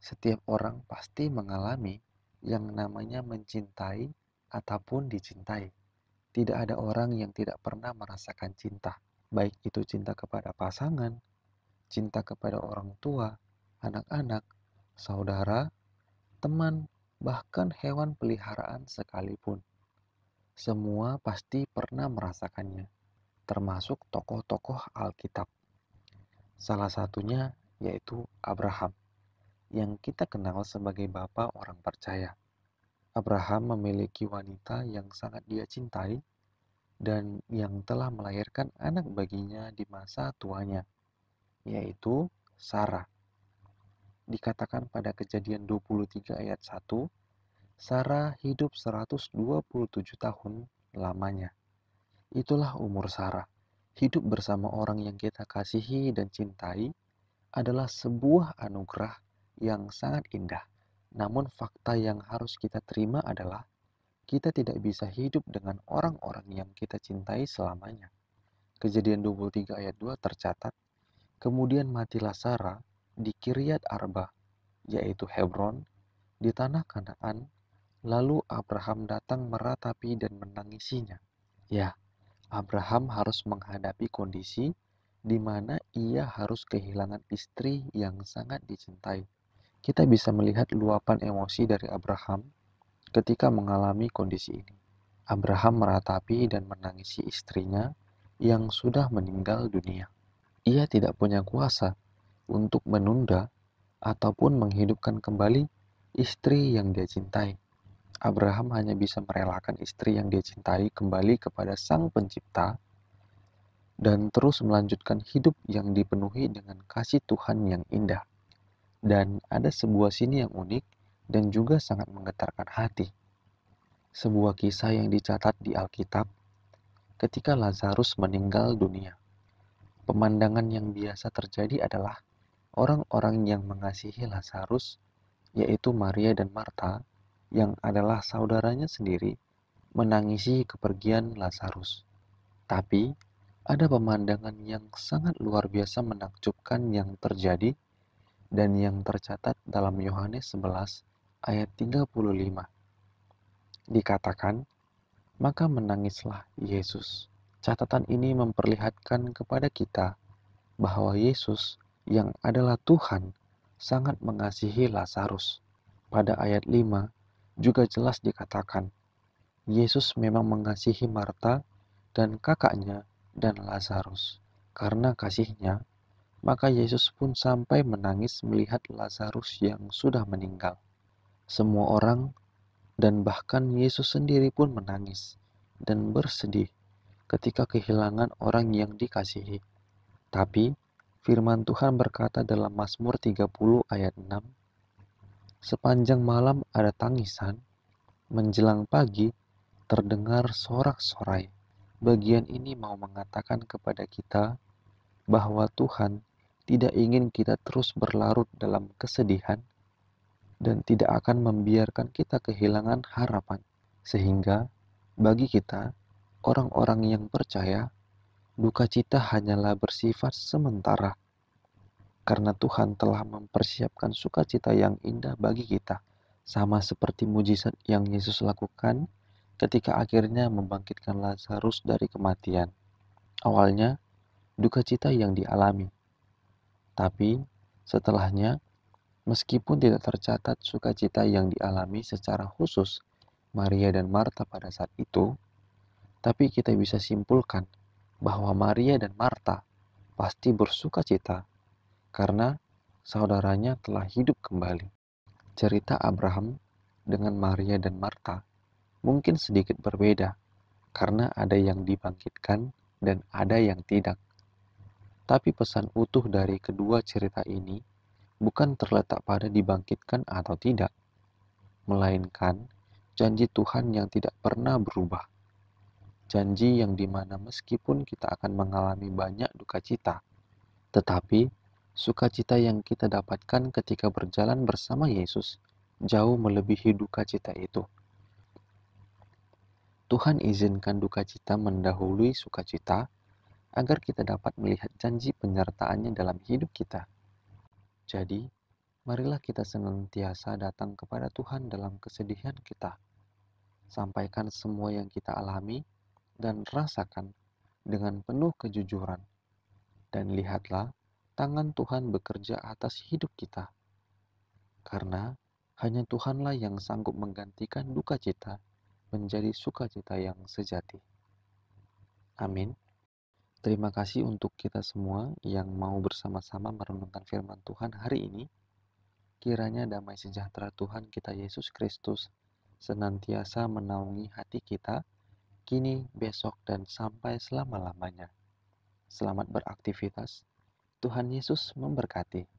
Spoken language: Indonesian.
Setiap orang pasti mengalami yang namanya mencintai ataupun dicintai. Tidak ada orang yang tidak pernah merasakan cinta, baik itu cinta kepada pasangan, cinta kepada orang tua, anak-anak, saudara, teman, bahkan hewan peliharaan sekalipun. Semua pasti pernah merasakannya, termasuk tokoh-tokoh Alkitab. Salah satunya yaitu Abraham, yang kita kenal sebagai bapak orang percaya. Abraham memiliki wanita yang sangat dia cintai dan yang telah melahirkan anak baginya di masa tuanya, yaitu Sarah. Dikatakan pada Kejadian 23 ayat 1, Sarah hidup 127 tahun lamanya. Itulah umur Sarah. Hidup bersama orang yang kita kasihi dan cintai adalah sebuah anugerah yang sangat indah. Namun fakta yang harus kita terima adalah kita tidak bisa hidup dengan orang-orang yang kita cintai selamanya. Kejadian 23 ayat 2 tercatat, kemudian matilah Sarah di Kiryat Arba, yaitu Hebron, di tanah Kanaan, lalu Abraham datang meratapi dan menangisinya. Ya, Abraham harus menghadapi kondisi di mana ia harus kehilangan istri yang sangat dicintai. Kita bisa melihat luapan emosi dari Abraham ketika mengalami kondisi ini. Abraham meratapi dan menangisi istrinya yang sudah meninggal dunia. Ia tidak punya kuasa untuk menunda ataupun menghidupkan kembali istri yang dia cintai. Abraham hanya bisa merelakan istri yang dia cintai kembali kepada Sang Pencipta dan terus melanjutkan hidup yang dipenuhi dengan kasih Tuhan yang indah. Dan ada sebuah sini yang unik dan juga sangat menggetarkan hati. Sebuah kisah yang dicatat di Alkitab ketika Lazarus meninggal dunia. Pemandangan yang biasa terjadi adalah orang-orang yang mengasihi Lazarus, yaitu Maria dan Marta, yang adalah saudaranya sendiri, menangisi kepergian Lazarus. Tapi, ada pemandangan yang sangat luar biasa menakjubkan yang terjadi dan yang tercatat dalam Yohanes 11 ayat 35. Dikatakan, maka menangislah Yesus. Catatan ini memperlihatkan kepada kita bahwa Yesus yang adalah Tuhan sangat mengasihi Lazarus. Pada ayat 5 juga jelas dikatakan, Yesus memang mengasihi Marta dan kakaknya dan Lazarus. Karena kasihnya, maka Yesus pun sampai menangis melihat Lazarus yang sudah meninggal. Semua orang dan bahkan Yesus sendiri pun menangis dan bersedih ketika kehilangan orang yang dikasihi. Tapi firman Tuhan berkata dalam Mazmur 30 ayat 6, sepanjang malam ada tangisan, menjelang pagi terdengar sorak-sorai. Bagian ini mau mengatakan kepada kita bahwa Tuhan tidak ingin kita terus berlarut dalam kesedihan dan tidak akan membiarkan kita kehilangan harapan. Sehingga bagi kita, orang-orang yang percaya, duka cita hanyalah bersifat sementara. Karena Tuhan telah mempersiapkan sukacita yang indah bagi kita. Sama seperti mujizat yang Yesus lakukan ketika akhirnya membangkitkan Lazarus dari kematian. Awalnya, duka cita yang dialami. Tapi, setelahnya, meskipun tidak tercatat sukacita yang dialami secara khusus Maria dan Marta pada saat itu, tapi kita bisa simpulkan bahwa Maria dan Marta pasti bersukacita karena saudaranya telah hidup kembali. Cerita Abraham dengan Maria dan Marta mungkin sedikit berbeda karena ada yang dibangkitkan dan ada yang tidak. Tapi pesan utuh dari kedua cerita ini bukan terletak pada dibangkitkan atau tidak, melainkan janji Tuhan yang tidak pernah berubah. Janji yang dimana meskipun kita akan mengalami banyak duka cita, tetapi sukacita yang kita dapatkan ketika berjalan bersama Yesus jauh melebihi duka cita itu. Tuhan izinkan duka cita mendahului sukacita agar kita dapat melihat janji penyertaan-Nya dalam hidup kita. Jadi, Marilah kita senantiasa datang kepada Tuhan dalam kesedihan kita. Sampaikan semua yang kita alami dan rasakan dengan penuh kejujuran. Dan lihatlah, tangan Tuhan bekerja atas hidup kita. Karena hanya Tuhanlah yang sanggup menggantikan duka cita menjadi sukacita yang sejati. Amin. Terima kasih untuk kita semua yang mau bersama-sama merenungkan firman Tuhan hari ini. Kiranya damai sejahtera Tuhan kita Yesus Kristus senantiasa menaungi hati kita, kini, besok, dan sampai selama-lamanya. Selamat beraktivitas. Tuhan Yesus memberkati.